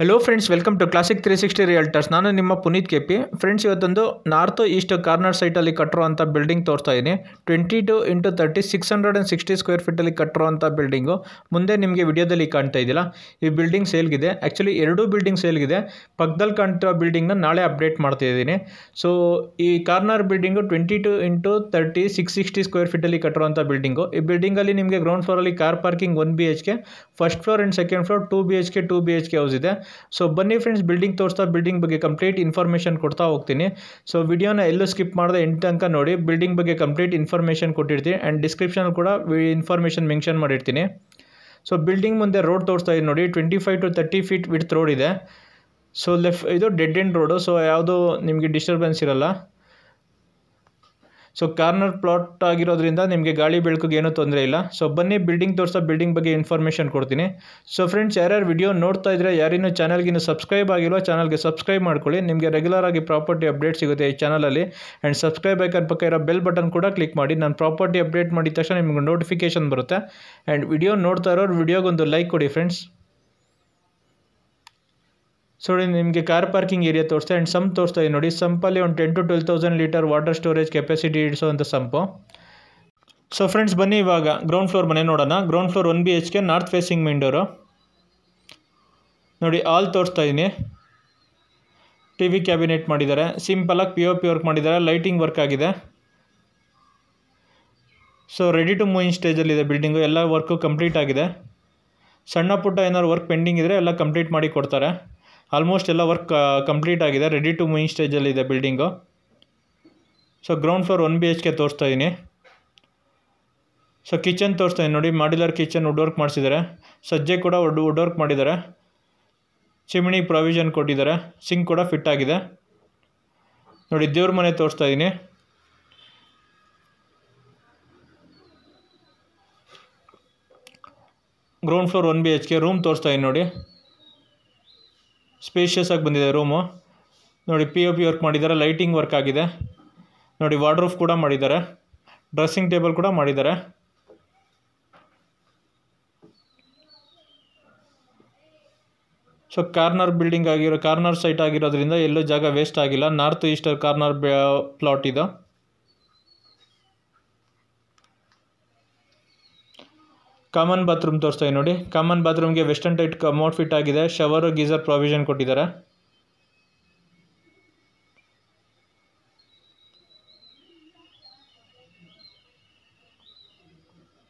Hello friends welcome to classic 360 realtors ನಾನು ನಿಮ್ಮ Puneeth KP friends ಇವತ್ತೊಂದು ನಾರ್ತ್ ಈಸ್ಟ್ ಕಾರ್ನರ್ ಸೈಟಲ್ಲಿ ಕಟ್ಟಿರುವಂಥ ಬಿಲ್ಡಿಂಗ್ ತೋರಿಸ್ತಾ ಇದ್ದೀನಿ 22 × 30 660 ಸ್ಕ್ವೇರ್ ಫೀಟಲ್ಲಿ ಕಟ್ಟಿರುವಂಥ ಬಿಲ್ಡಿಂಗು ಮುಂದೆ ನಿಮಗೆ ವಿಡಿಯೋದಲ್ಲಿ ಕಾಣ್ತಾ ಇದೆಯಲ್ಲ ಈ ಬಿಲ್ಡಿಂಗ್ ಸೇಲ್ಗಿದೆ ಆ್ಯಕ್ಚುಲಿ ಎರಡೂ ಬಿಲ್ಡಿಂಗ್ ಸೇಲ್ಗಿದೆ ಪಕ್ಕದಲ್ಲಿ ಕಾಣ್ತಿರೋ ಬಿಲ್ಡಿಂಗ್ನ ನಾಳೆ ಅಪ್ಡೇಟ್ ಮಾಡ್ತಾ ಇದ್ದೀನಿ ಸೊ ಈ ಕಾರ್ನರ್ ಬಿಲ್ಡಿಂಗು 22 × 30 660 ಸ್ಕ್ವೇರ್ ಫೀಟಲ್ಲಿ ಕಟ್ಟಿರುವಂಥ ಬಿಲ್ಡಿಂಗು ಈ ಬಿಲ್ಡಿಂಗಲ್ಲಿ ನಿಮಗೆ ಗ್ರೌಂಡ್ ಫ್ಲೋರಲ್ಲಿ car parking 1 BHK first floor and second floor 2 BHK 2 BHK house ಇದೆ ಸೊ ಬನ್ನಿ ಫ್ರೆಂಡ್ಸ್ ಬಿಲ್ಡಿಂಗ್ ತೋರಿಸ್ತಾ ಬಿಲ್ಡಿಂಗ್ ಬಗ್ಗೆ ಕಂಪ್ಲೀಟ್ ಇನ್ಫಾರ್ಮೇಷನ್ ಕೊಡ್ತಾ ಹೋಗ್ತೀನಿ ಸೊ ವಿಡಿಯೋನ ಎಲ್ಲೂ ಸ್ಕಿಪ್ ಮಾಡದೆ ಎಂಡ್ ತನಕ ನೋಡಿ ಬಿಲ್ಡಿಂಗ್ ಬಗ್ಗೆ ಕಂಪ್ಲೀಟ್ ಇನ್ಫಾರ್ಮೇಷನ್ ಕೊಟ್ಟಿರ್ತೀನಿ ಆ್ಯಂಡ್ ಡಿಸ್ಕ್ರಿಪ್ಷನ್ ಕೂಡ ಇನ್ಫಾರ್ಮೇಷನ್ ಮೆನ್ಷನ್ ಮಾಡಿರ್ತೀನಿ ಸೊ ಬಿಲ್ಡಿಂಗ್ ಮುಂದೆ ರೋಡ್ ತೋರಿಸ್ತಾ ಇದೆ ನೋಡಿ 25 to 30 ಫೀಟ್ ವಿಡ್ತ್ ರೋಡ್ ಇದೆ ಸೊ ಇದು ಡೆಡ್ ಎಂಡ್ ರೋಡು ಸೊ ಯಾವುದೂ ನಿಮಗೆ ಡಿಸ್ಟರ್ಬೆನ್ಸ್ ಇರಲ್ಲ ಸೊ ಕಾರ್ನರ್ ಪ್ಲಾಟ್ ಆಗಿರೋದ್ರಿಂದ ನಿಮಗೆ ಗಾಳಿ ಬೆಳಕಿಗೆ ಏನೂ ತೊಂದರೆ ಇಲ್ಲ ಸೊ ಬನ್ನಿ ಬಿಲ್ಡಿಂಗ್ ತೋರಿಸ್ತಾ ಬಿಲ್ಡಿಂಗ್ ಬಗ್ಗೆ ಇನ್ಫಾರ್ಮೇಷನ್ ಕೊಡ್ತೀನಿ ಸೊ ಫ್ರೆಂಡ್ಸ್ ಯಾರ್ಯಾರು ವಿಡಿಯೋ ನೋಡ್ತಾ ಇದ್ರೆ ಯಾರಿನ್ನೂ ಚಾನಲ್ಗಿನ್ನೂ ಸಬ್ಸ್ಕ್ರೈಬ್ ಆಗಿಲ್ವೋ ಚಾನಲ್ಗೆ ಸಬ್ಸ್ಕ್ರೈಬ್ ಮಾಡ್ಕೊಳ್ಳಿ ನಿಮಗೆ ರೆಗ್ಯುಲರ್ ಆಗಿ ಪ್ರಾಪರ್ಟಿ ಅಪ್ಡೇಟ್ ಸಿಗುತ್ತೆ ಈ ಚಾನಲಲ್ಲಿ ಆ್ಯಂಡ್ ಸಬ್ಸ್ಕ್ರೈಬ್ ಐಕನ್ ಪಕ್ಕ ಇರೋ ಬೆಲ್ ಬಟನ್ ಕೂಡ ಕ್ಲಿಕ್ ಮಾಡಿ ನಾನು ಪ್ರಾಪರ್ಟಿ ಅಪ್ಡೇಟ್ ಮಾಡಿದ ತಕ್ಷಣ ನಿಮಗೆ ನೋಟಿಫಿಕೇಶನ್ ಬರುತ್ತೆ ಆ್ಯಂಡ್ ವಿಡಿಯೋ ನೋಡ್ತಾ ಇರೋರು ವಿಡಿಯೋಗೊಂದು ಲೈಕ್ ಕೊಡಿ ಫ್ರೆಂಡ್ಸ್ ಸೊ ನಿಮಗೆ ಕಾರ್ ಪಾರ್ಕಿಂಗ್ ಏರಿಯಾ ತೋರಿಸ್ತಾ ಆ್ಯಂಡ್ ಸಂಪ್ ತೋರಿಸ್ತಾ ಇದೆ ನೋಡಿ ಸಂಪಲ್ಲಿ ಒಂದು 10 to 12,000 litre water storage capacity ಇಡಿಸೋವಂಥ ಸಂಪು ಸೊ ಫ್ರೆಂಡ್ಸ್ ಬನ್ನಿ ಇವಾಗ ಗ್ರೌಂಡ್ ಫ್ಲೋರ್ ಮನೆ ನೋಡೋಣ ground floor 1 BHK north facing main door ನೋಡಿ ಆಲ್ ತೋರಿಸ್ತಾ ಇದ್ದೀನಿ TV ಕ್ಯಾಬಿನೆಟ್ ಮಾಡಿದ್ದಾರೆ ಸಿಂಪಲಾಗಿ POP ವರ್ಕ್ ಮಾಡಿದ್ದಾರೆ ಲೈಟಿಂಗ್ ವರ್ಕ್ ಆಗಿದೆ so ready to move in ಸ್ಟೇಜಲ್ಲಿದೆ ಬಿಲ್ಡಿಂಗು ಎಲ್ಲ ವರ್ಕು ಕಂಪ್ಲೀಟ್ ಆಗಿದೆ ಸಣ್ಣ ಪುಟ್ಟ ಏನಾದ್ರು ವರ್ಕ್ ಪೆಂಡಿಂಗ್ ಇದ್ದರೆ ಎಲ್ಲ ಕಂಪ್ಲೀಟ್ ಮಾಡಿ ಕೊಡ್ತಾರೆ ಆಲ್ಮೋಸ್ಟ್ ಎಲ್ಲ ವರ್ಕ್ ಕಂಪ್ಲೀಟ್ ಆಗಿದೆ ರೆಡಿ ಟು ಮೂವ್ ಇನ್ ಸ್ಟೇಜಲ್ಲಿದೆ building so ground floor 1 BHK ತೋರಿಸ್ತಾ ಇದ್ದೀನಿ ಸೊ ಕಿಚನ್ ತೋರಿಸ್ತಾ ಇದ್ದೀನಿ ನೋಡಿ ಮಾಡ್ಯುಲರ್ ಕಿಚನ್ ವುಡ್ ವರ್ಕ್ ಮಾಡಿಸಿದ್ದಾರೆ ಸಜ್ಜೆ ಕೂಡ ವುಡ್ ವರ್ಕ್ ಮಾಡಿದ್ದಾರೆ ಚಿಮಿನಿ ಪ್ರಾವಿಷನ್ ಕೊಟ್ಟಿದ್ದಾರೆ ಸಿಂಕ್ ಕೂಡ ಫಿಟ್ ಆಗಿದೆ ನೋಡಿ ದೇವ್ರ ಮನೆ ತೋರಿಸ್ತಾ ಇದ್ದೀನಿ ಗ್ರೌಂಡ್ ಫ್ಲೋರ್ 1 BHK ರೂಮ್ ತೋರಿಸ್ತಾ ಇದ್ದೀನಿ ನೋಡಿ ಸ್ಪೇಷಿಯಸ್ ಆಗಿ ಬಂದಿದೆ ರೂಮು ನೋಡಿ POP ವರ್ಕ್ ಮಾಡಿದ್ದಾರೆ ಲೈಟಿಂಗ್ ವರ್ಕ್ ಆಗಿದೆ ನೋಡಿ ವಾರ್ಡ್ರೋಬ್ ಕೂಡ ಮಾಡಿದ್ದಾರೆ ಡ್ರೆಸ್ಸಿಂಗ್ ಟೇಬಲ್ ಕೂಡ ಮಾಡಿದ್ದಾರೆ so corner building corner site ಆಗಿರೋದ್ರಿಂದ ಎಲ್ಲೂ ಜಾಗ ವೇಸ್ಟ್ ಆಗಿಲ್ಲ ನಾರ್ತ್ ಈಸ್ಟ್ ಕಾರ್ನರ್ ಪ್ಲಾಟ್ ಇದು ಕಾಮನ್ ಬಾತ್ರೂಮ್ ತೋರಿಸ್ತಾ ಇದೆ ನೋಡಿ ಕಾಮನ್ ಬಾತ್ರೂಮ್ಗೆ ವೆಸ್ಟರ್ನ್ ಟೈಟ್ ಕಮೋಡ್ ಫಿಟ್ ಆಗಿದೆ ಶವರು ಗೀಸರ್ ಪ್ರಾವಿಷನ್ ಕೊಟ್ಟಿದ್ದಾರೆ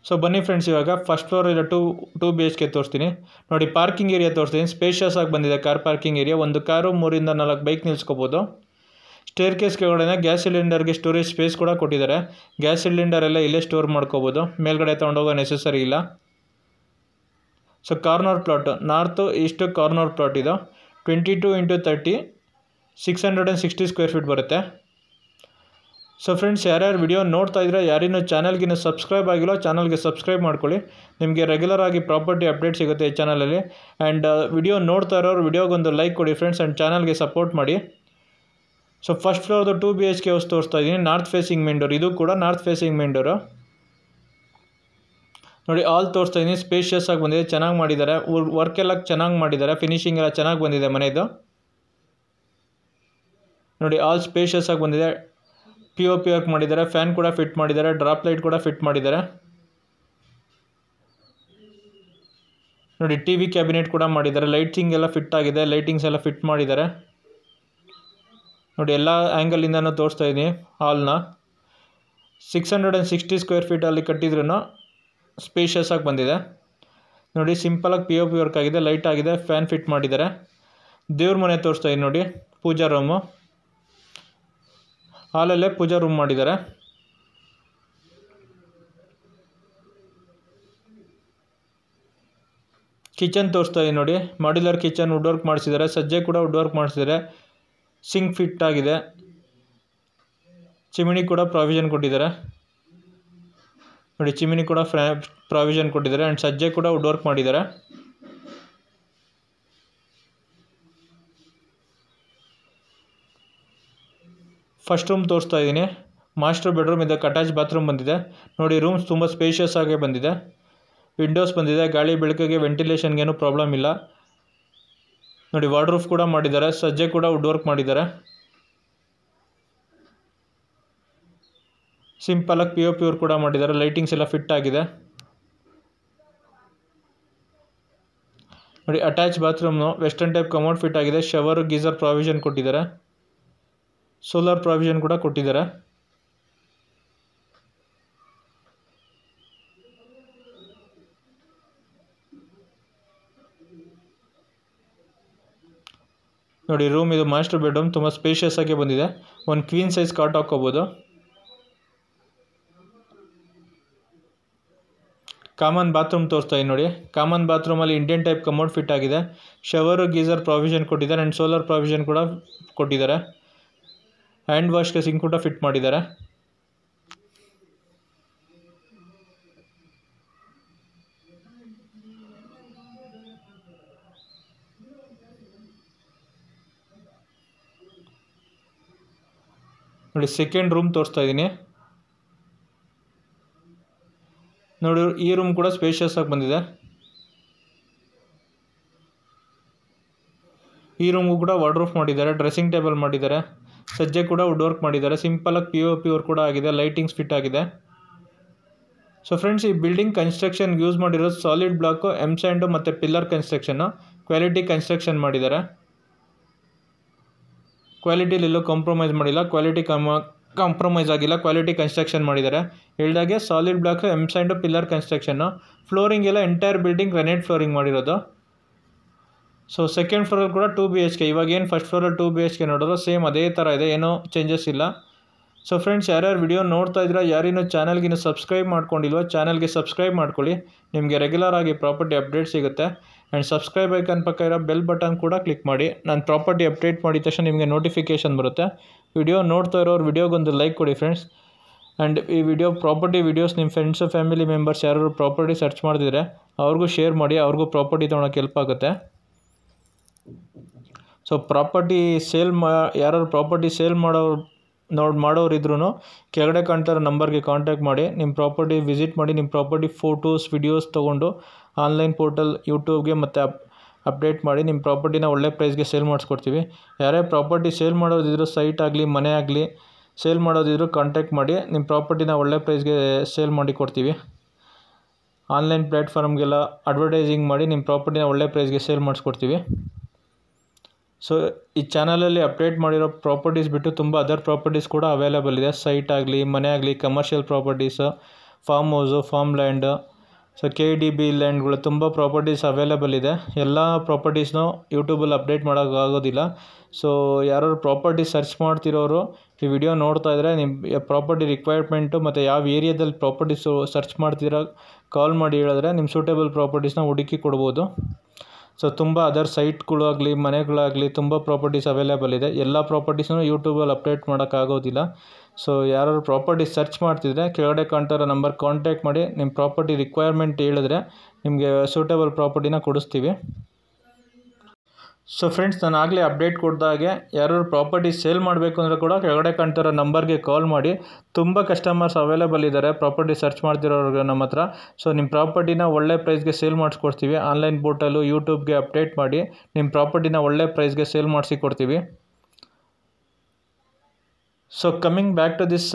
ಸೊ ಬನ್ನಿ ಫ್ರೆಂಡ್ಸ್ ಇವಾಗ ಫಸ್ಟ್ ಫ್ಲೋರ್ ಇಲ್ಲ 2 BHK ತೋರಿಸ್ತೀನಿ ನೋಡಿ ಪಾರ್ಕಿಂಗ್ ಏರಿಯಾ ತೋರಿಸ್ತೀನಿ ಸ್ಪೇಷಿಯಸ್ ಆಗಿ ಬಂದಿದೆ ಕಾರ್ ಪಾರ್ಕಿಂಗ್ ಏರಿಯಾ ಒಂದು ಕಾರು 3 ಇಂದ 4 ಬೈಕ್ ನಿಲ್ಸ್ಕೋಬೋದು ಸ್ಟೇರ್ ಕೇಸ್ ಕೆಳಗಡೆ ಗ್ಯಾಸ್ ಸಿಲಿಂಡರ್ಗೆ ಸ್ಟೋರೇಜ್ ಸ್ಪೇಸ್ ಕೂಡ ಕೊಟ್ಟಿದ್ದಾರೆ ಗ್ಯಾಸ್ ಸಿಲಿಂಡರ್ ಎಲ್ಲ ಇಲ್ಲೇ ಸ್ಟೋರ್ ಮಾಡ್ಕೋಬೋದು ಮೇಲ್ಗಡೆ ತೊಗೊಂಡೋಗೋ ನೆಸೆಸರಿ ಇಲ್ಲ so corner plot north east corner plot ಇದು 22 × 30 660 ಸ್ಕ್ವೇರ್ ಫೀಟ್ ಬರುತ್ತೆ ಸೊ ಫ್ರೆಂಡ್ಸ್ ಯಾರ್ಯಾರು ವಿಡಿಯೋ ನೋಡ್ತಾ ಇದ್ರೆ ಯಾರಿನ್ನೂ ಚಾನಲ್ಗಿನ್ನೂ ಸಬ್ಸ್ಕ್ರೈಬ್ ಆಗಿಲ್ಲ ಚಾನಲ್ಗೆ ಸಬ್ಸ್ಕ್ರೈಬ್ ಮಾಡ್ಕೊಳ್ಳಿ ನಿಮಗೆ ರೆಗ್ಯುಲರ್ ಆಗಿ ಪ್ರಾಪರ್ಟಿ ಅಪ್ಡೇಟ್ ಸಿಗುತ್ತೆ ಈ ಚಾನಲಲ್ಲಿ ಆ್ಯಂಡ್ ವಿಡಿಯೋ ನೋಡ್ತಾ ಇರೋರು ವಿಡಿಯೋಗೊಂದು ಲೈಕ್ ಕೊಡಿ ಫ್ರೆಂಡ್ಸ್ ಆ್ಯಂಡ್ ಚಾನಲ್ಗೆ ಸಪೋರ್ಟ್ ಮಾಡಿ ಸೊ ಫಸ್ಟ್ ಫ್ಲೋರ್ದು 2 BHK ಹೌಸ್ ತೋರಿಸ್ತಾ ಇದ್ದೀನಿ ನಾರ್ತ್ ಫೇಸಿಂಗ್ ಮೇನ್ ಡೋರ್ ಇದು ಕೂಡ ನಾರ್ತ್ ಫೇಸಿಂಗ್ ಮೇನ್ ಡೋರು ನೋಡಿ ಆಲ್ ತೋರಿಸ್ತಾ ಇದ್ದೀನಿ ಸ್ಪೇಷಿಯಸ್ ಆಗಿ ಬಂದಿದೆ ಚೆನ್ನಾಗಿ ಮಾಡಿದ್ದಾರೆ ವರ್ಕ್ ಎಲ್ಲ ಚೆನ್ನಾಗಿ ಮಾಡಿದ್ದಾರೆ ಫಿನಿಶಿಂಗ್ ಎಲ್ಲ ಚೆನ್ನಾಗಿ ಬಂದಿದೆ ಮನೆಯದು ನೋಡಿ ಆಲ್ ಸ್ಪೇಷಿಯಸ್ ಆಗಿ ಬಂದಿದೆ POP ವರ್ಕ್ ಮಾಡಿದ್ದಾರೆ ಫ್ಯಾನ್ ಕೂಡ ಫಿಟ್ ಮಾಡಿದ್ದಾರೆ ಡ್ರಾಪ್ ಲೈಟ್ ಕೂಡ ಫಿಟ್ ಮಾಡಿದ್ದಾರೆ ನೋಡಿ TV ಕ್ಯಾಬಿನೆಟ್ ಕೂಡ ಮಾಡಿದ್ದಾರೆ ಲೈಟಿಂಗ್ ಎಲ್ಲ ಫಿಟ್ ಆಗಿದೆ ಲೈಟಿಂಗ್ಸ್ ಎಲ್ಲ ಫಿಟ್ ಮಾಡಿದ್ದಾರೆ ನೋಡಿ ಎಲ್ಲ ಆ್ಯಂಗಲಿಂದನೂ ತೋರಿಸ್ತಾ ಇದ್ದೀನಿ ಹಾಲ್ನ 660 ಸ್ಕ್ವೇರ್ ಫೀಟಲ್ಲಿ ಕಟ್ಟಿದ್ರೂ ಸ್ಪೇಷಿಯಸ್ ಆಗಿ ಬಂದಿದೆ ನೋಡಿ ಸಿಂಪಲಾಗಿ POP ವರ್ಕ್ ಆಗಿದೆ ಲೈಟ್ ಆಗಿದೆ ಫ್ಯಾನ್ ಫಿಟ್ ಮಾಡಿದ್ದಾರೆ ದೇವ್ರ ಮನೆ ತೋರಿಸ್ತಾ ಇದ್ದೀನಿ ನೋಡಿ ಪೂಜಾ ರೂಮು ಹಾಲಲ್ಲೇ ಪೂಜಾ ರೂಮ್ ಮಾಡಿದ್ದಾರೆ ಕಿಚನ್ ತೋರಿಸ್ತಾ ಇದ್ದೀನಿ ನೋಡಿ ಮಾಡ್ಯುಲರ್ ಕಿಚನ್ ವುಡ್ ವರ್ಕ್ ಮಾಡಿಸಿದ್ದಾರೆ ಸಜ್ಜೆ ಕೂಡ ವುಡ್ ವರ್ಕ್ ಮಾಡಿಸಿದ್ದಾರೆ ಸಿಂಕ್ ಫಿಟ್ ಆಗಿದೆ ಚಿಮಿನಿ ಕೂಡ ಪ್ರಾವಿಷನ್ ಕೊಟ್ಟಿದ್ದಾರೆ ನೋಡಿ ಚಿಮಿನಿ ಕೂಡ ಪ್ರಾವಿಷನ್ ಕೊಟ್ಟಿದ್ದಾರೆ ಆ್ಯಂಡ್ ಸಜ್ಜೆ ಕೂಡ ವುಡ್ ವರ್ಕ್ ಮಾಡಿದ್ದಾರೆ ಫಸ್ಟ್ ರೂಮ್ ತೋರಿಸ್ತಾ ಇದ್ದೀನಿ ಮಾಸ್ಟರ್ ಬೆಡ್ರೂಮ್ ಇದೆ ಅಟ್ಯಾಚ್ ಬಾತ್ರೂಮ್ ಬಂದಿದೆ ನೋಡಿ ರೂಮ್ಸ್ ತುಂಬ ಸ್ಪೇಷಿಯಸ್ ಆಗಿ ಬಂದಿದೆ ವಿಂಡೋಸ್ ಬಂದಿದೆ ಗಾಳಿ ಬೆಳಕಿಗೆ ವೆಂಟಿಲೇಷನ್ಗೆ ಏನು ಪ್ರಾಬ್ಲಮ್ ಇಲ್ಲ ನೋಡಿ ವಾರ್ಡ್ರೂಫ್ ಕೂಡ ಮಾಡಿದ್ದಾರೆ, ಸಜ್ಜೆ ಕೂಡ ವುಡ್ ವರ್ಕ್ ಮಾಡಿದ್ದಾರೆ. ಸಿಂಪಲಾಗಿ POP ವರ್ಕ್ ಕೂಡ ಮಾಡಿದ್ದಾರೆ. ಲೈಟಿಂಗ್ಸ್ ಎಲ್ಲ ಫಿಟ್ ಆಗಿದೆ. ನೋಡಿ ಅಟ್ಯಾಚ್ ಬಾತ್ರೂಮ್ನು ವೆಸ್ಟರ್ನ್ ಟೈಪ್ ಕಮೋಡ್ ಫಿಟ್ ಆಗಿದೆ. ಶವರ್ ಗೀಸರ್ ಪ್ರಾವಿಷನ್ ಕೊಟ್ಟಿದ್ದಾರೆ. ಸೋಲಾರ್ ಪ್ರಾವಿಷನ್ ಕೂಡ ಕೊಟ್ಟಿದ್ದಾರೆ. ನೋಡಿ ರೂಮ್ ಇದು ಮಾಸ್ಟರ್ ಬೆಡ್ರೂಮ್, ತುಂಬ ಸ್ಪೇಷಿಯಸ್ ಆಗಿ ಬಂದಿದೆ. ಒಂದು ಕ್ವೀನ್ ಸೈಜ್ ಕಾಟ್ ಹಾಕೋಬೋದು. ಕಾಮನ್ ಬಾತ್ರೂಮ್ ತೋರಿಸ್ತಾ ಇದ್ದೀನಿ ನೋಡಿ. ಕಾಮನ್ ಬಾತ್ರೂಮಲ್ಲಿ ಇಂಡಿಯನ್ ಟೈಪ್ ಕಮೋಡ್ ಫಿಟ್ ಆಗಿದೆ. ಶವರು ಗೀಸರ್ ಪ್ರಾವಿಷನ್ ಕೊಟ್ಟಿದ್ದಾರೆ ಆ್ಯಂಡ್ ಸೋಲಾರ್ ಪ್ರಾವಿಷನ್ ಕೂಡ ಕೊಟ್ಟಿದ್ದಾರೆ. ಹ್ಯಾಂಡ್ ವಾಶ್ಗೆ ಸಿಂಕ್ ಕೂಡ ಫಿಟ್ ಮಾಡಿದ್ದಾರೆ. ನೋಡಿ ಸೆಕೆಂಡ್ ರೂಮ್ ತೋರಿಸ್ತಾ ಇದ್ದೀನಿ ನೋಡಿ. ಈ ರೂಮ್ ಕೂಡ ಸ್ಪೇಷಿಯಸ್ ಆಗಿ ಬಂದಿದೆ. ಈ ರೂಮ್ಗೂ ಕೂಡ ವಾರ್ಡ್ರೂಫ್ ಮಾಡಿದ್ದಾರೆ, ಡ್ರೆಸ್ಸಿಂಗ್ ಟೇಬಲ್ ಮಾಡಿದ್ದಾರೆ, ಸಜ್ಜೆ ಕೂಡ ವುಡ್ ವರ್ಕ್ ಮಾಡಿದ್ದಾರೆ. ಸಿಂಪಲಾಗಿ POP ವರ್ಕ್ ಕೂಡ ಆಗಿದೆ, ಲೈಟಿಂಗ್ಸ್ ಫಿಟ್ ಆಗಿದೆ. ಸೊ ಫ್ರೆಂಡ್ಸ್, ಈ ಬಿಲ್ಡಿಂಗ್ ಕನ್ಸ್ಟ್ರಕ್ಷನ್ ಯೂಸ್ ಮಾಡಿರೋದು ಸಾಲಿಡ್ ಬ್ಲಾಕು, ಎಮ್ ಸ್ಯಾಂಡು ಮತ್ತು ಪಿಲ್ಲರ್ ಕನ್ಸ್ಟ್ರಕ್ಷನ್ನು. ಕ್ವಾಲಿಟಿ ಕನ್ಸ್ಟ್ರಕ್ಷನ್ ಮಾಡಿದ್ದಾರೆ. ಕ್ವಾಲಿಟಿಲಿ ಎಲ್ಲೂ ಕಾಂಪ್ರಮೈಸ್ ಮಾಡಿಲ್ಲ, ಕ್ವಾಲಿಟಿ ಕಾಂಪ್ರಮೈಸ್ ಆಗಿಲ್ಲ, ಕ್ವಾಲಿಟಿ ಕನ್ಸ್ಟ್ರಕ್ಷನ್ ಮಾಡಿದ್ದಾರೆ. ಹೇಳಿದಾಗೆ solid block, M sand, pillar construction. Flooring ಎಲ್ಲ ಎಂಟೈರ್ ಬಿಲ್ಡಿಂಗ್ ಗ್ರಾನೈಟ್ ಫ್ಲೋರಿಂಗ್ ಮಾಡಿರೋದು. ಸೊ ಸೆಕೆಂಡ್ ಫ್ಲೋರಲ್ಲಿ ಕೂಡ 2 BHK. ಇವಾಗ ಏನು ಫಸ್ಟ್ ಫ್ಲೋರಲ್ಲಿ 2 BHK ನೋಡೋದು ಸೇಮ್ ಅದೇ ಥರ ಇದೆ, ಏನೂ ಚೇಂಜಸ್ ಇಲ್ಲ. ಸೊ ಫ್ರೆಂಡ್ಸ್, ಯಾರ್ಯಾರು ವಿಡಿಯೋ ನೋಡ್ತಾ ಇದ್ದೀರಾ, ಯಾರಿನ್ನೂ ಚಾನಲ್ಗಿನ್ನೂ ಸಬ್ಸ್ಕ್ರೈಬ್ ಮಾಡ್ಕೊಂಡಿಲ್ವೋ ಚಾನಲ್ಗೆ ಸಬ್ಸ್ಕ್ರೈಬ್ ಮಾಡ್ಕೊಳ್ಳಿ. ನಿಮಗೆ ರೆಗ್ಯುಲರ್ ಆಗಿ ಪ್ರಾಪರ್ಟಿ ಅಪ್ಡೇಟ್ ಸಿಗುತ್ತೆ. ಆ್ಯಂಡ್ ಸಬ್ಸ್ಕ್ರೈಬ್ ಐಕನ್ ಪಕ್ಕ ಇರೋ ಬೆಲ್ ಬಟನ್ ಕೂಡ ಕ್ಲಿಕ್ ಮಾಡಿ. ನಾನು ಪ್ರಾಪರ್ಟಿ ಅಪ್ಡೇಟ್ ಮಾಡಿದ ತಕ್ಷಣ ನಿಮಗೆ ನೋಟಿಫಿಕೇಷನ್ ಬರುತ್ತೆ. ವಿಡಿಯೋ ನೋಡ್ತಾ ಇರೋರು ವಿಡಿಯೋಗೊಂದು ಲೈಕ್ ಕೊಡಿ ಫ್ರೆಂಡ್ಸ್. ಆ್ಯಂಡ್ ಈ ಪ್ರಾಪರ್ಟಿ ವೀಡಿಯೋಸ್ ನಿಮ್ಮ ಫ್ರೆಂಡ್ಸು ಫ್ಯಾಮಿಲಿ ಮೆಂಬರ್ಸ್ ಯಾರು ಪ್ರಾಪರ್ಟಿ ಸರ್ಚ್ ಮಾಡ್ತಿದ್ರೆ ಅವ್ರಿಗೂ ಶೇರ್ ಮಾಡಿ, ಅವ್ರಿಗೂ ಪ್ರಾಪರ್ಟಿ ತೊಗೊಳಕ್ಕೆ ಹೆಲ್ಪ್ ಆಗುತ್ತೆ. ಸೊ ಪ್ರಾಪರ್ಟಿ ಯಾರು ಪ್ರಾಪರ್ಟಿ ಸೇಲ್ ಮಾಡೋರಿದ್ರೂ ಕೆಳಗಡೆ ಕಾಣ್ತಾರೋ ನಂಬರ್ಗೆ ಕಾಂಟ್ಯಾಕ್ಟ್ ಮಾಡಿ, ನಿಮ್ಮ ಪ್ರಾಪರ್ಟಿ ವಿಸಿಟ್ ಮಾಡಿ, ನಿಮ್ಮ ಪ್ರಾಪರ್ಟಿ ಫೋಟೋಸ್ ವಿಡಿಯೋಸ್ ತೊಗೊಂಡು ಆನ್ಲೈನ್ ಪೋರ್ಟಲ್ ಯೂಟ್ಯೂಬ್ಗೆ ಮತ್ತು ಅಪ್ಡೇಟ್ ಮಾಡಿ ನಿಮ್ಮ ಪ್ರಾಪರ್ಟಿನ ಒಳ್ಳೆ ಪ್ರೈಸ್ಗೆ ಸೇಲ್ ಮಾಡಿಸ್ಕೊಡ್ತೀವಿ. ಯಾರೇ ಪ್ರಾಪರ್ಟಿ ಸೇಲ್ ಮಾಡೋದಿದ್ರು, ಸೈಟ್ ಆಗಲಿ ಮನೆ ಆಗಲಿ ಸೇಲ್ ಮಾಡೋದಿದ್ರು ಕಾಂಟ್ಯಾಕ್ಟ್ ಮಾಡಿ, ನಿಮ್ಮ ಪ್ರಾಪರ್ಟಿನ ಒಳ್ಳೆ ಪ್ರೈಸ್ಗೆ ಸೇಲ್ ಮಾಡಿ ಕೊಡ್ತೀವಿ. ಆನ್ಲೈನ್ ಪ್ಲ್ಯಾಟ್ಫಾರ್ಮ್ಗೆಲ್ಲ ಅಡ್ವರ್ಟೈಸಿಂಗ್ ಮಾಡಿ ನಿಮ್ಮ ಪ್ರಾಪರ್ಟಿನ ಒಳ್ಳೆ ಪ್ರೈಸ್ಗೆ ಸೇಲ್ ಮಾಡಿಸ್ಕೊಡ್ತೀವಿ. ಸೊ ಈ ಚಾನಲಲ್ಲಿ ಅಪ್ಡೇಟ್ ಮಾಡಿರೋ ಪ್ರಾಪರ್ಟೀಸ್ ಬಿಟ್ಟು ತುಂಬ ಅದರ್ ಪ್ರಾಪರ್ಟೀಸ್ ಕೂಡ ಅವೈಲೇಬಲ್ ಇದೆ. ಸೈಟ್ ಆಗಲಿ ಮನೆ ಆಗಲಿ, commercial properties, farm house, farm land, so KDB ಲ್ಯಾಂಡ್ಗಳು, ತುಂಬ ಪ್ರಾಪರ್ಟೀಸ್ ಅವೈಲೇಬಲ್ ಇದೆ. ಎಲ್ಲ ಪ್ರಾಪರ್ಟೀಸ್ನೂ ಯೂಟ್ಯೂಬಲ್ಲಿ ಅಪ್ಡೇಟ್ ಮಾಡೋಕ್ಕಾಗೋದಿಲ್ಲ. ಸೊ ಯಾರು ಪ್ರಾಪರ್ಟಿ ಸರ್ಚ್ ಮಾಡ್ತಿರೋರು ಈ ವಿಡಿಯೋ ನೋಡ್ತಾ ಇದ್ದರೆ ನಿಮ್ಮ ಪ್ರಾಪರ್ಟಿ ರಿಕ್ವೈರ್ಮೆಂಟು ಮತ್ತು ಯಾವ ಏರಿಯಾದಲ್ಲಿ ಪ್ರಾಪರ್ಟೀಸು ಸರ್ಚ್ ಮಾಡ್ತಿರೋ ಕಾಲ್ ಮಾಡಿ ಹೇಳಿದ್ರೆ ನಿಮ್ಮ ಸೂಟೇಬಲ್ ಪ್ರಾಪರ್ಟೀಸ್ನ ಹುಡುಕಿ ಕೊಡ್ಬೋದು. ಸೊ ತುಂಬ ಅದರ್ ಸೈಟ್ಗಳು ಆಗಲಿ ಮನೆಗಳಾಗಲಿ ತುಂಬ ಪ್ರಾಪರ್ಟೀಸ್ ಅವೈಲೇಬಲ್ ಇದೆ. ಎಲ್ಲ ಪ್ರಾಪರ್ಟೀಸ್ನೂ ಯೂಟ್ಯೂಬಲ್ಲಿ ಅಪ್ಡೇಟ್ ಮಾಡೋಕ್ಕಾಗೋದಿಲ್ಲ. ಸೊ ಯಾರು ಪ್ರಾಪರ್ಟಿ ಸರ್ಚ್ ಮಾಡ್ತಿದ್ರೆ ಕೆಳಗಡೆ ಕಾಣ್ತಾರೋ ನಂಬರ್ ಕಾಂಟ್ಯಾಕ್ಟ್ ಮಾಡಿ, ನಿಮ್ಮ ಪ್ರಾಪರ್ಟಿ ರಿಕ್ವೈರ್ಮೆಂಟ್ ಹೇಳಿದ್ರೆ ನಿಮಗೆ ಸೂಟೇಬಲ್ ಪ್ರಾಪರ್ಟಿನ ಕೊಡಿಸ್ತೀವಿ. ಸೊ ಫ್ರೆಂಡ್ಸ್, ನಾನು ಆಗಲೇ ಅಪ್ಡೇಟ್ ಕೊಡ್ದಾಗೆ ಯಾರು ಪ್ರಾಪರ್ಟಿ ಸೇಲ್ ಮಾಡಬೇಕು ಅಂದರೆ ಕೂಡ ಕೆಳಗಡೆ ಕಾಣ್ತಿರೋ ನಂಬರ್ಗೆ ಕಾಲ್ ಮಾಡಿ. ತುಂಬ ಕಸ್ಟಮರ್ಸ್ ಅವೈಲೇಬಲ್ ಇದ್ದಾರೆ ಪ್ರಾಪರ್ಟಿ ಸರ್ಚ್ ಮಾಡ್ತಿರೋರು ನಮ್ಮ ಹತ್ರ. ಸೊ ನಿಮ್ಮ ಪ್ರಾಪರ್ಟಿನ ಒಳ್ಳೆ ಪ್ರೈಸ್ಗೆ ಸೇಲ್ ಮಾಡಿಸ್ಕೊಡ್ತೀವಿ. ಆನ್ಲೈನ್ ಪೋರ್ಟಲು ಯೂಟ್ಯೂಬ್ಗೆ ಅಪ್ಡೇಟ್ ಮಾಡಿ ನಿಮ್ಮ ಪ್ರಾಪರ್ಟಿನ ಒಳ್ಳೆ ಪ್ರೈಸ್ಗೆ ಸೇಲ್ ಮಾಡಿಸಿ ಕೊಡ್ತೀವಿ. So coming back to this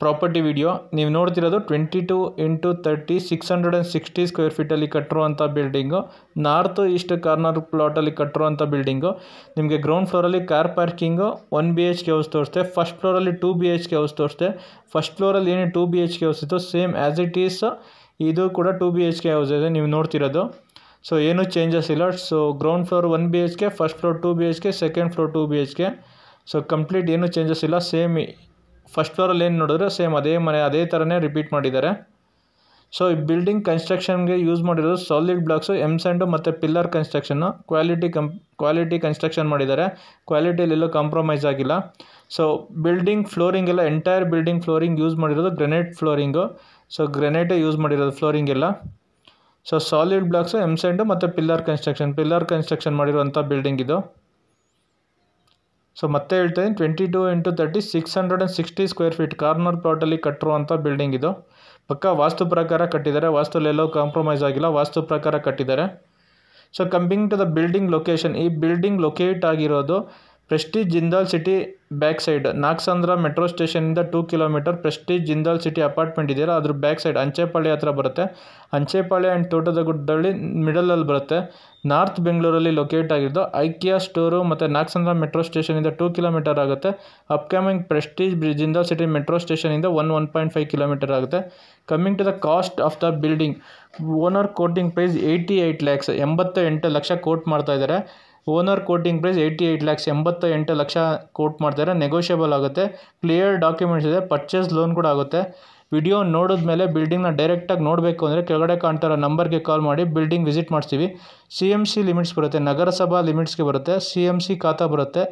property video, ನೀವು ನೋಡ್ತಿರೋದು 22x30 660 ಸ್ಕ್ವೇರ್ ಫೀಟಲ್ಲಿ ಕಟ್ಟಿರುವಂಥ ಬಿಲ್ಡಿಂಗು. ನಾರ್ತ್ ಈಸ್ಟ್ ಕಾರ್ನರ್ ಪ್ಲಾಟಲ್ಲಿ ಕಟ್ಟಿರುವಂಥ ಬಿಲ್ಡಿಂಗು. ನಿಮಗೆ ಗ್ರೌಂಡ್ ಫ್ಲೋರಲ್ಲಿ ಕಾರ್ ಪಾರ್ಕಿಂಗು, 1 BHK ಹೌಸ್ ತೋರಿಸ್ತೆ. ಫಸ್ಟ್ ಫ್ಲೋರಲ್ಲಿ 2 BHK ಹೌಸ್ ತೋರಿಸ್ತೆ. ಫಸ್ಟ್ ಫ್ಲೋರಲ್ಲಿ ಏನು 2 BHK ಹೌಸ್ ಇತ್ತು ಸೇಮ್ ಆ್ಯಸ್ ಇಟ್ ಈಸ್ ಇದು ಕೂಡ 2 BHK ಹೌಸ್ ಇದೆ ನೀವು ನೋಡ್ತಿರೋದು. ಸೊ ಏನೂ ಚೇಂಜಸ್ ಇಲ್ಲ. So ground floor 1 BHK, first floor 2 BHK, second floor 2 BHK. So complete ಏನೂ ಚೇಂಜಸ್ ಇಲ್ಲ. ಸೇಮ್ ಫಸ್ಟ್ ಫ್ಲೋರಲ್ಲಿ ಏನು ನೋಡಿದ್ರೆ ಸೇಮ್ ಅದೇ ಮನೆ ಅದೇ ಥರನೇ ರಿಪೀಟ್ ಮಾಡಿದ್ದಾರೆ. ಸೊ ಈ ಬಿಲ್ಡಿಂಗ್ ಕನ್ಸ್ಟ್ರಕ್ಷನ್ಗೆ ಯೂಸ್ ಮಾಡಿರೋದು ಸಾಲಿಡ್ ಬ್ಲಾಕ್ಸು, ಎಮ್ ಸ್ಯಾಂಡು ಮತ್ತು ಪಿಲ್ಲರ್ ಕನ್ಸ್ಟ್ರಕ್ಷನ್ನು. ಕ್ವಾಲಿಟಿ ಕನ್ಸ್ಟ್ರಕ್ಷನ್ ಮಾಡಿದ್ದಾರೆ. ಕ್ವಾಲಿಟಿಯಲ್ಲಿ ಎಲ್ಲೂ ಕಾಂಪ್ರಮೈಸ್ ಆಗಿಲ್ಲ. ಸೊ ಬಿಲ್ಡಿಂಗ್ ಫ್ಲೋರಿಂಗ್ ಎಲ್ಲ ಎಂಟೈರ್ ಬಿಲ್ಡಿಂಗ್ ಫ್ಲೋರಿಂಗ್ ಯೂಸ್ ಮಾಡಿರೋದು ಗ್ರೆನೈಟ್ ಫ್ಲೋರಿಂಗು. ಸೊ ಗ್ರೆನೈಟೇ ಯೂಸ್ ಮಾಡಿರೋದು ಫ್ಲೋರಿಂಗ್ ಎಲ್ಲ. So solid blocks, M sand ಮತ್ತು ಪಿಲ್ಲರ್ ಕನ್ಸ್ಟ್ರಕ್ಷನ್ ಮಾಡಿರುವಂಥ ಬಿಲ್ಡಿಂಗ್ ಇದು. ಸೊ ಮತ್ತೆ ಹೇಳ್ತಾ ಇದ್ದೀನಿ, 22x30 660 ಸ್ಕ್ವೇರ್ ಫೀಟ್ ಕಾರ್ನರ್ ಪ್ಲಾಟಲ್ಲಿ ಕಟ್ಟಿರುವಂಥ ಬಿಲ್ಡಿಂಗ್ ಇದು. ಪಕ್ಕ ವಾಸ್ತು ಪ್ರಕಾರ ಕಟ್ಟಿದ್ದಾರೆ. ವಾಸ್ತುಲೆಲ್ಲೋ ಕಾಂಪ್ರಮೈಸ್ ಆಗಿಲ್ಲ, ವಾಸ್ತು ಪ್ರಕಾರ ಕಟ್ಟಿದ್ದಾರೆ. So coming to the building location, ಈ ಬಿಲ್ಡಿಂಗ್ ಲೊಕೇಟ್ ಆಗಿರೋದು Prestige Jindal City back side, Nagasandra metro ಸ್ಟೇಷನಿಂದ 2 kilometre Prestige Jindal City apartment ಇದೆಯಲ್ಲ ಅದ್ರ ಬ್ಯಾಕ್ ಸೈಡ್ ಅಂಚೆಪಾಳ್ಯ ಹತ್ರ ಬರುತ್ತೆ. ಅಂಚೆಪಾಳ್ಯ ಆ್ಯಂಡ್ ತೋಟದಗುಡ್ಡಳ್ಳಿ ಮಿಡಲಲ್ಲಿ ಬರುತ್ತೆ. ನಾರ್ತ್ ಬೆಂಗಳೂರಲ್ಲಿ ಲೊಕೇಟ್ ಆಗಿದ್ದು. ಐಕಿಯಾ ಸ್ಟೋರು ಮತ್ತು ನಾಗಸಂದ್ರ ಮೆಟ್ರೋ ಸ್ಟೇಷನಿಂದ 2 ಕಿಲೋಮೀಟರ್ ಆಗುತ್ತೆ. Upcoming Prestige Jindal City metro ಸ್ಟೇಷನಿಂದ 1.5 ಕಿಲೋಮೀಟರ್ ಆಗುತ್ತೆ. Coming to the cost of the building, owner quoting price 88 lakhs, 88 lakh quote ಮಾಡ್ತಾ ಇದ್ದಾರೆ. Owner quoting price 88 lakhs, 88 lakh quote ಮಾಡ್ತಾರೆ. ನೆಗೋಷಿಯಬಲ್ ಆಗುತ್ತೆ. ಕ್ಲಿಯರ್ ಡಾಕ್ಯುಮೆಂಟ್ಸ್ ಇದೆ. ಪರ್ಚೇಸ್ ಲೋನ್ ಕೂಡ ಆಗುತ್ತೆ. ವಿಡಿಯೋ ನೋಡಿದ್ಮೇಲೆ ಬಿಲ್ಡಿಂಗ್ನ ಡೈರೆಕ್ಟಾಗಿ ನೋಡಬೇಕು ಅಂದರೆ ಕೆಳಗಡೆ ಕಾಣ್ತಾರೋ ನಂಬರ್ಗೆ ಕಾಲ್ ಮಾಡಿ ಬಿಲ್ಡಿಂಗ್ ವಿಸಿಟ್ ಮಾಡಿಸ್ತೀವಿ. CMC ಲಿಮಿಟ್ಸ್ ಬರುತ್ತೆ, ನಗರಸಭಾ ಲಿಮಿಟ್ಸ್ಗೆ ಬರುತ್ತೆ, CMC ಖಾತಾ ಬರುತ್ತೆ.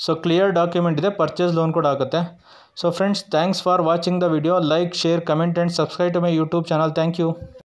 ಸೊ ಕ್ಲಿಯರ್ ಡಾಕ್ಯುಮೆಂಟ್ ಇದೆ, ಪರ್ಚೇಸ್ ಲೋನ್ ಕೂಡ ಆಗುತ್ತೆ. So friends, thanks for watching the video. Like, share, comment and subscribe to my YouTube channel. Thank you.